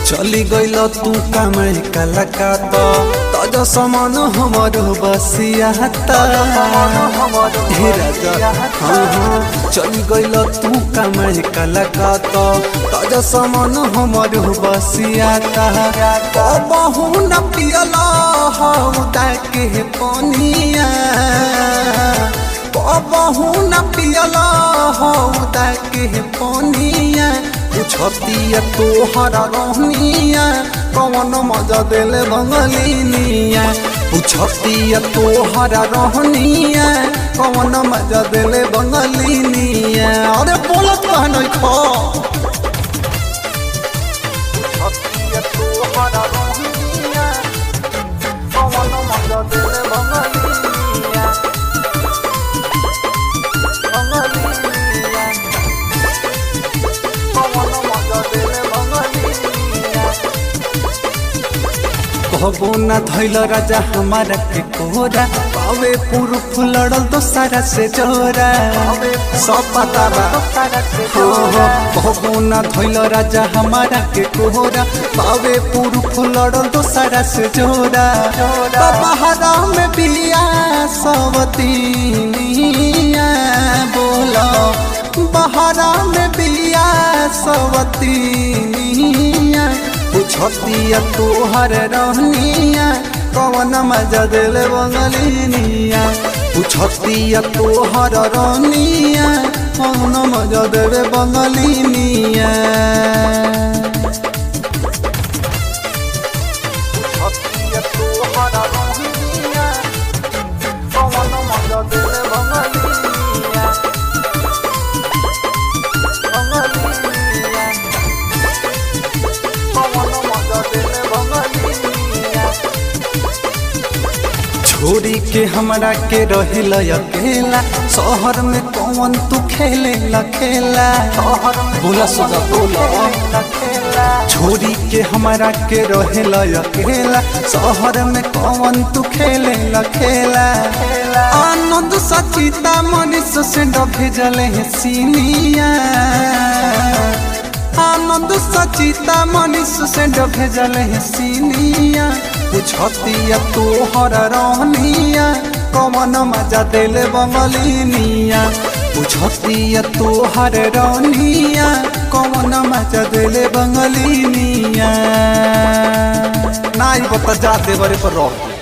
चली गइल तू कमाई कलकत्ता तज समान हमर बसियाता हे राजा हाँ चली गइल तू कमाई कलकत्ता तज समान हमर बसियाता कबहू न पियला हौदा के पानिया कबहू न पियला हौदा के पानिया छतिया तोहरा रहनिया कौन मजा दिले बंगलिनिया छतिया तोहरा रहनिया कौन मजा दिले बंगलिनिया अरे बोलत कहन खो छतिया तोहरा रहनिया कौन मजा दिले बंगलिनिया कहबो न धैल राजा हमारा के कोरा पावे पुरुष लड़ल दोसारा से जोरा सब पता बा कहबो न धैल राजा हमारा के कोरा पावे पुरुष लड़ल दोसारा से जोरा बहारा में बिया सब तीनिया बोला बहारा में बिया सब तीनिया छतिया तोहर रहनिया कौन मजा दिले बंगलिनिया छतिया तोहर रहनिया कौन मजा देवे बंगलिनिया छतिया तोहर रहनिया कौन मजा देवे बंगलिनिया छोरी के हमरा के रहेला अकेला शहर में कौन तू खेले खेला बोला सुगा बोला छोरी के हमरा के रहेला अकेला शहर में कौन तू खेले खेला आनंद सचिता मनीष से भेजले है सीनिया आनंद सचिता मनीष से भेजले है सीनिया छतिया तोहर रहनिया कौन मजा दिले बंगलिनिया छतिया तोहर रहनिया कौन मजा दिले बंगलिनिया नाई बता जाते बड़े पर रह